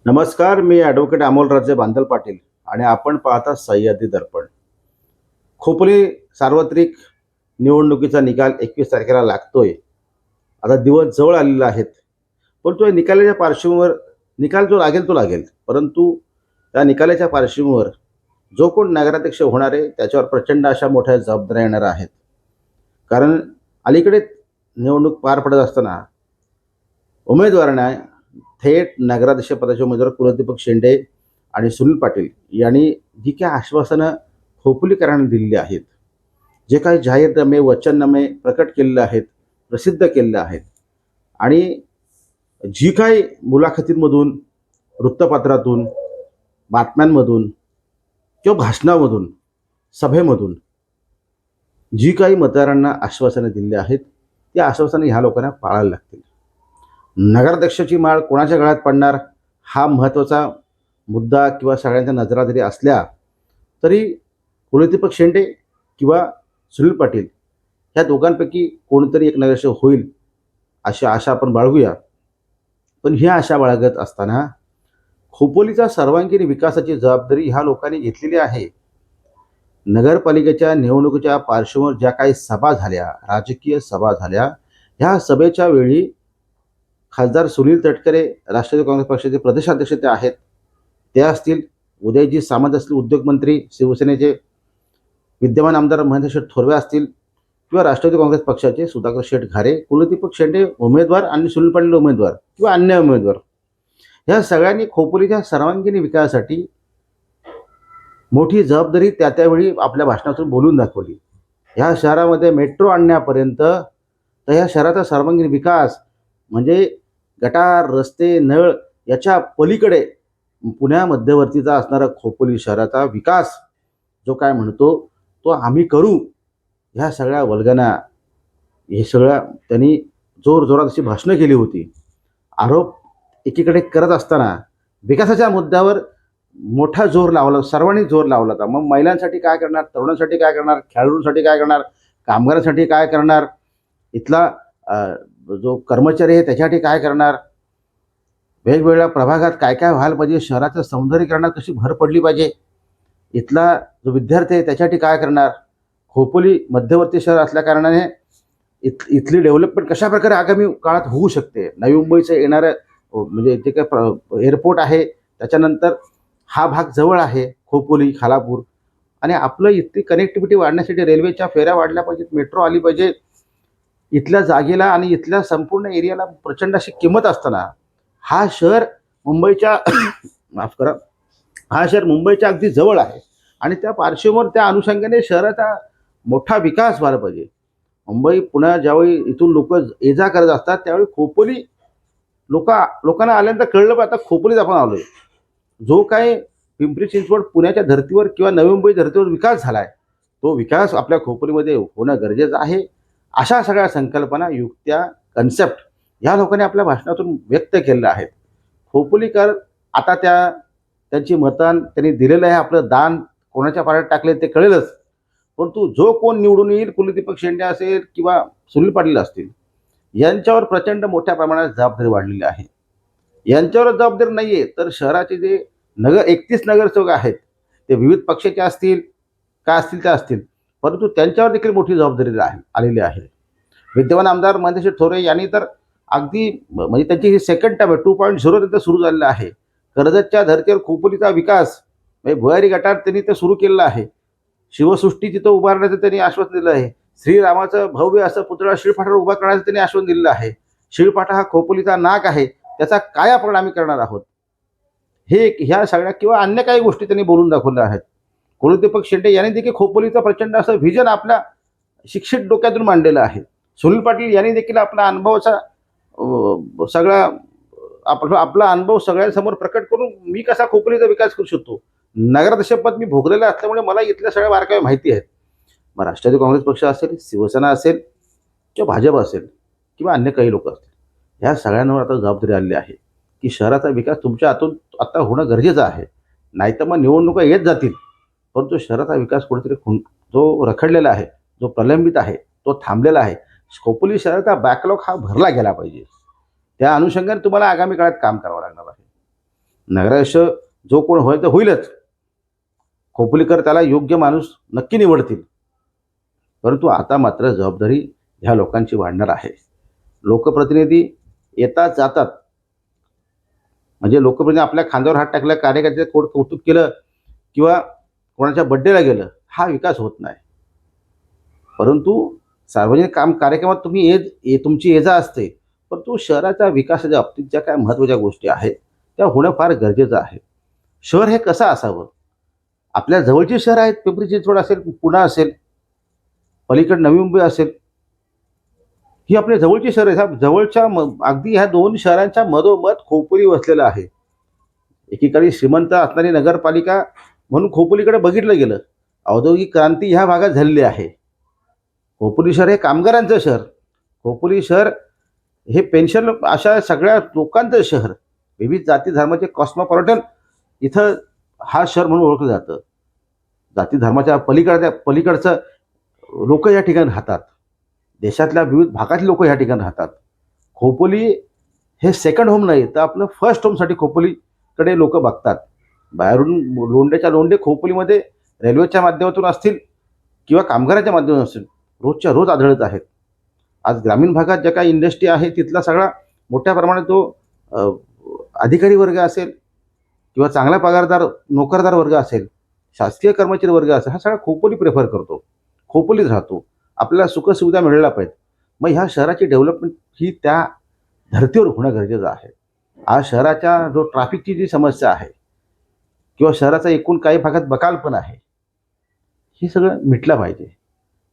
नमस्कार, मी ॲडव्होकेट अमोलराजे बांदल पाटील आणि आपण पाहता सह्याद्री दर्पण. खोपोली सार्वत्रिक निवडणुकीचा निकाल 21 तारखेला लागतोय. आता दिवस जवळ आलेले आहेत. पण तो निकालाच्या पार्श्वभूमीवर निकाल जो लागेल तो लागेल. परंतु त्या निकालाच्या पार्श्वभूमीवर जो कोण नगराध्यक्ष होणार आहे त्याच्यावर प्रचंड अशा मोठ्या जबाबदाऱ्या येणार आहेत. कारण अलीकडे निवडणूक पार पडत असताना उमेदवारांना थेट नगराध्यक्ष पदाचे उमेदवार कुलदीपक शेंडे आणि सुनील पाटील यांनी जी काही आश्वासनं खोपोलीकरांना दिलेली आहेत, जे काही जाहीरनामे वचननामे प्रकट केलेले आहेत, प्रसिद्ध केलेले आहेत आणि जी काही मुलाखतींमधून, वृत्तपत्रातून, बातम्यांमधून किंवा भाषणामधून, सभेमधून जी काही मतदारांना आश्वासनं दिलेली आहेत, ती आश्वासनं ह्या लोकांना पाळायला लागतील. नगराध्यक्षाची माळ कोणाच्या गळ्यात पडणार हा महत्त्वाचा मुद्दा किंवा सगळ्यांच्या नजरा जरी असल्या तरी कुलदीपक शेंडे किंवा सुनील पाटील ह्या दोघांपैकी कोणतरी एक नगराध्यक्ष होईल अशी आशा आपण बाळगूया. पण ही आशा बाळगत असताना खोपोलीचा सर्वांगीण विकासाची जबाबदारी ह्या लोकांनी घेतलेली आहे. नगरपालिकेच्या निवडणुकीच्या पार्श्वभूमीवर ज्या काही सभा झाल्या, राजकीय सभा झाल्या, ह्या सभेच्या वेळी खासदार सुनील तटकरे राष्ट्रवादी काँग्रेस पक्षाचे प्रदेशाध्यक्ष ते आहेत, ते असतील, उदयजी सामंत असतील उद्योगमंत्री शिवसेनेचे, विद्यमान आमदार महेंद्र थोरवे असतील किंवा राष्ट्रवादी काँग्रेस पक्षाचे सुधाकर शेठ घारे, कुलदीपक शेंडे उमेदवार आणि सुनील पाटील उमेदवार किंवा अन्य उमेदवार, ह्या सगळ्यांनी खोपोलीच्या सर्वांगीण विकासासाठी मोठी जबाबदारी त्यावेळी आपल्या भाषणातून बोलून दाखवली. ह्या शहरामध्ये मेट्रो आणण्यापर्यंत तर ह्या शहराचा सर्वांगीण विकास म्हणजे गटार, रस्ते, नळ याच्या पलीकडे पुण्या मध्यवर्तीचा असणारा खोपोली शहराचा विकास जो काय म्हणतो तो आम्ही करू, ह्या सगळ्या वल्गना हे सगळ्या त्यांनी जोरजोरात अशी भाषणं केली होती. आरोप एकीकडे करत असताना विकासाच्या मुद्द्यावर मोठा जोर लावला, सर्वांनी जोर लावला होता. मग महिलांसाठी काय करणार, तरुणांसाठी काय करणार, खेळाडूंसाठी काय करणार, कामगारांसाठी काय करणार, इथला जो कर्मचारी आहे त्याच्यासाठी काय करणार, वेगवेगळ्या प्रभागात काय काय व्हायला पाहिजे, शहराचं सौंदर्यीकरणात कशी भर पडली पाहिजे, इथला जो विद्यार्थी आहे त्याच्यासाठी काय करणार, खोपोली मध्यवर्ती शहर असल्याकारणाने इथली डेव्हलपमेंट कशा प्रकारे आगामी काळात होऊ शकते. नवी मुंबईचं येणारं म्हणजे जे काय एअरपोर्ट आहे त्याच्यानंतर हा भाग जवळ आहे खोपोली, खालापूर, आणि आपलं इथली कनेक्टिव्हिटी वाढण्यासाठी रेल्वेच्या फेऱ्या वाढल्या पाहिजेत, मेट्रो आली पाहिजे. इथल्या जागेला आणि इथल्या संपूर्ण एरियाला प्रचंड अशी किंमत असताना हा शहर मुंबईच्या माफ करा, हा शहर मुंबईच्या अगदी जवळ आहे आणि त्या पार्श्वभूमीवर त्या अनुषंगाने शहराचा मोठा विकास व्हायला पाहिजे. मुंबई पुन्हा ज्यावेळी इथून लोक ये-जा करत असतात त्यावेळी खोपोली लोकांना आल्यानंतर कळलं आता खोपोलीत आपण आलोय. जो काय पिंपरी चिंचवड पुण्याच्या धर्तीवर किंवा नवी मुंबई धर्तीवर विकास झालाय तो विकास आपल्या खोपोलीमध्ये होणं गरजेचं आहे. अशा सगळ्या संकल्पना, युक्त्या, कन्सेप्ट ह्या लोकांनी आपल्या भाषणातून व्यक्त केलेल्या आहेत. खोपोलीकर आता त्यांची मतं त्यांनी दिलेलं आहे, आपलं दान कोणाच्या पाण्यात टाकले ते कळेलच. परंतु जो कोण निवडून येईल, कुलदीपक शेंडे असेल किंवा सुनील पाटील असतील, यांच्यावर प्रचंड मोठ्या प्रमाणात जबाबदारी वाढलेली आहे. यांच्यावर जबाबदारी नाहीये तर शहराचे जे 31 नगरसेवक आहेत ते विविध पक्षाचे असतील का असतील त्या असतील, परंतु त्यांच्यावर देखील मोठी जबाबदारी आलेली आहे. विद्यमान आमदार महेंद्र थोरवे यांनी तर अगदी म्हणजे त्यांची ही सेकंड टर्म 2.0 त्यांचं सुरू झालेलं आहे. कर्जतच्या धर्तीवर खोपोलीचा विकास म्हणजे भुयारी गटार त्यांनी ते सुरू केलेला आहे. शिवसृष्टी तिथं उभारण्याचं त्यांनी आश्वासन दिलं आहे. श्रीरामाचं भव्य असं पुतळा शिळपाठावर उभा करण्याचं त्यांनी आश्वासन दिलेलं आहे. शिळपाठा हा खोपोलीचा नाक आहे, त्याचा काय परिणाम आम्ही करणार आहोत, हे ह्या सगळ्या किंवा अन्य काही गोष्टी त्यांनी बोलून दाखवल्या आहेत. कुलदीपक शेंडे यांनी देखील खोपोलीचं प्रचंड असं व्हिजन आपल्या शिक्षित डोक्यातून मांडलेलं आहे. सुनील पाटील यांनी देखील आपला अनुभवाचा सगळा आपला अनुभव सगळ्यांसमोर प्रकट करून मी कसा खोपोलीचा विकास करू शकतो, नगराध्यक्षपद मी भोगलेलं असल्यामुळे मला इथल्या सगळ्या बारकाव्या माहिती आहेत. मग राष्ट्रवादी काँग्रेस पक्ष असेल, शिवसेना असेल किंवा भाजप असेल किंवा अन्य काही लोक असतील, ह्या सगळ्यांवर आता जबाबदारी आलेली आहे की शहराचा विकास तुमच्या हातून आता होणं गरजेचं आहे. नाहीतर मग निवडणुका येत जातील, परंतु शहराचा विकास कुठेतरी जो रखडलेला आहे, जो प्रलंबित आहे, तो थांबलेला आहे. खोपोली शहराचा बॅकलॉग हा भरला गेला पाहिजे. त्या अनुषंगाने तुम्हाला आगामी काळात काम करावं लागणार आहे. नगराध्यक्ष जो कोण होईल ते होईलच, खोपोलीकर त्याला योग्य माणूस नक्की निवडतील. परंतु आता मात्र जबाबदारी ह्या लोकांची वाढणार आहे. लोकप्रतिनिधी येतात जातात, म्हणजे लोकप्रतिनिधी आपल्या खांद्यावर हात टाकला, कार्यकर्त्याचं कौतुक केलं किंवा कोणाच्या बड्डेला गेलं, हा विकास होत नाही. परंतु सार्वजनिक कार्यक्रमात तुम्ही तुमची ये जा असते, परंतु शहराच्या विकासाच्या बाबतीत ज्या काय महत्त्वाच्या गोष्टी आहेत त्या होणं फार गरजेचं आहे. शहर हे कसं असावं? आपल्या जवळची शहर आहेत, पिंपरी चिंचवड असेल, पुणा असेल, पलीकडे नवी मुंबई असेल, ही आपल्या जवळची शहर आहे. ह्या जवळच्या अगदी ह्या दोन शहरांच्या मधोमध खोपोली वसलेलं आहे. एकीकडे श्रीमंत असणारी नगरपालिका म्हणून खोपोलीकडे बघितलं गेलं. औद्योगिक क्रांती ह्या भागात झालेली आहे. खोपोली शहर हे कामगारांचं शहर, खोपोली शहर हे पेन्शन अशा सगळ्या लोकांचं शहर, विविध जाती धर्माचे कॉस्मोपॉलिटन इथं हा शहर म्हणून ओळखलं जातं. जाती धर्माच्या पलीकडचं लोक या ठिकाणी राहतात. देशातल्या विविध भागातले लोक या ठिकाणी राहतात. खोपोली हे सेकंड होम नाही तर आपलं फर्स्ट होमसाठी खोपोलीकडे लोक बघतात. बाहेरून लोंढ्याच्या लोंढे खोपोलीमध्ये रेल्वेच्या माध्यमातून असतील किंवा कामगाराच्या माध्यमातून असतील, रोजच्या रोज आढळत आहेत. आज ग्रामीण भागात ज्या काही इंडस्ट्री आहे तिथला सगळा मोठ्या प्रमाणात जो अधिकारी वर्ग असेल किंवा चांगला पगारदार नोकरदार वर्ग असेल, शासकीय कर्मचारी वर्ग असेल, हा सगळा खोपोली प्रेफर करतो, खोपोलीत राहतो. आपल्याला सुखसुविधा मिळायला पाहिजे. मग ह्या शहराची डेव्हलपमेंट ही त्या धर्तीवर होणं गरजेचं आहे. आज शहराच्या जो ट्रॅफिकची जी समस्या आहे किंवा शहराचा एकूण काही भागात बकालपण आहे, हे सगळं मिटलं पाहिजे.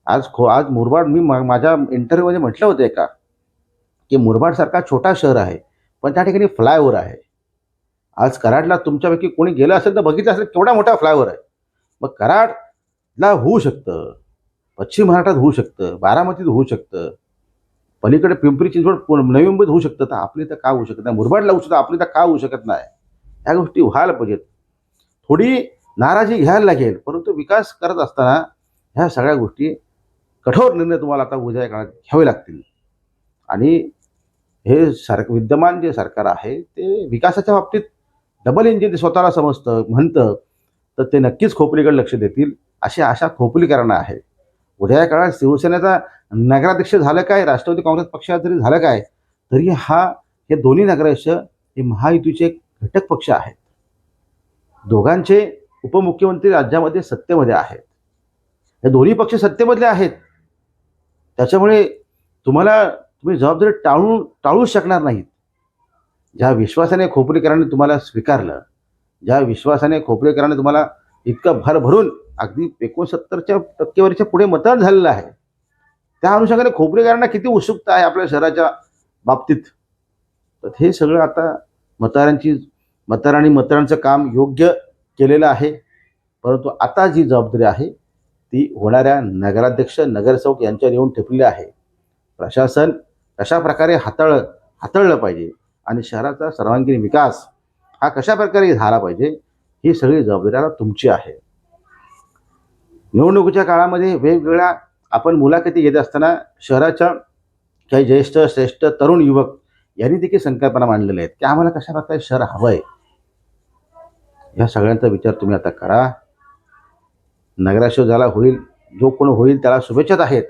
आज मुरबाड, मी माझ्या इंटरव्ह्यूमध्ये म्हटलं होतं एका की मुरबाडसारखा छोटा शहर आहे पण त्या ठिकाणी फ्लायओव्हर आहे. आज कराडला तुमच्यापैकी कोणी गेलं असेल तर बघितलं असेल केवढा मोठा फ्लायओव्हर आहे. मग कराडला होऊ शकतं, पश्चिम महाराष्ट्रात होऊ शकतं, बारामतीत होऊ शकतं, पलीकडे पिंपरी चिंचवड नवी मुंबईत होऊ शकतं, तर आपली तर का होऊ शकत नाही? मुरबाडला होऊ शकतं, आपली तर का होऊ शकत नाही? ह्या गोष्टी व्हायला पाहिजेत. थोडी नाराजी घ्यायला लागेल, परंतु विकास करत असताना ह्या सगळ्या गोष्टी कठोर निर्णय तुम्हाला आता उद्या काळात घ्यावे लागतील. आणि हे विद्यमान जे सरकार आहे ते विकासाच्या बाबतीत डबल इंजिन स्वतःला समजतं म्हणतं, तर ते नक्कीच खोपोलीकडे लक्ष देतील अशी आशा खोपोलीकरांना आहे. उद्या काळात शिवसेनेचा नगराध्यक्ष झालं काय, राष्ट्रवादी काँग्रेस पक्षात जरी झालं काय, तरी हे दोन्ही नगराध्यक्ष हे महायुतीचे एक घटक पक्ष आहेत. दोघांचे उपमुख्यमंत्री राज्यामध्ये सत्तेमध्ये आहेत. हे दोन्ही पक्ष सत्तेमधले आहेत. त्याच्यामुळे तुम्ही जबाबदारी टाळू शकणार नाहीत. ज्या विश्वासाने खोपोलीकरांनी तुम्हाला स्वीकारलं, ज्या विश्वासाने खोपोलीकरांनी तुम्हाला इतकं भरभरून अगदी 69% पुढे मतदान झालेलं आहे, त्या अनुषंगाने खोपोलीकरांना किती उत्सुकता आहे आपल्या शहराच्या बाबतीत. तर हे सगळं आता मतदारांचं काम योग्य केलेलं आहे. परंतु आता जी जबाबदारी आहे ती होणाऱ्या नगराध्यक्ष नगरसेवक यांच्यावर येऊन ठेपलेली आहे. प्रशासन कशा प्रकारे हाताळलं पाहिजे आणि शहराचा सर्वांगीण विकास हा कशा प्रकारे झाला पाहिजे, ही सगळी जबाबदारी आता तुमची आहे. निवडणुकीच्या काळामध्ये वेगवेगळ्या आपण मुलाखती घेत असताना शहराच्या काही ज्येष्ठ श्रेष्ठ तरुण युवक यांनी देखील संकल्पना मांडलेल्या आहेत की आम्हाला कशा प्रकारे शहर हवं आहे. या सगळ्यांचा विचार तुम्ही आता करा. नगराध्यक्ष ज्याला होईल, जो कोण होईल त्याला शुभेच्छा आहेत.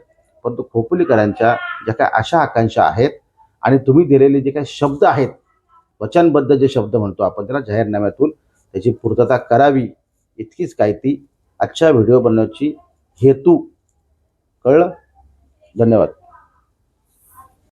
परंतु खोपोलीकरांच्या ज्या काही आशा आकांक्षा आहेत आणि तुम्ही दिलेले जे काही शब्द आहेत, वचनबद्ध जे शब्द म्हणतो आपण त्याला, जाहीरनाम्यातून त्याची पूर्तता करावी, इतकीच काय ती आजच्या व्हिडिओ बनवण्याची हेतू. कळलं? धन्यवाद.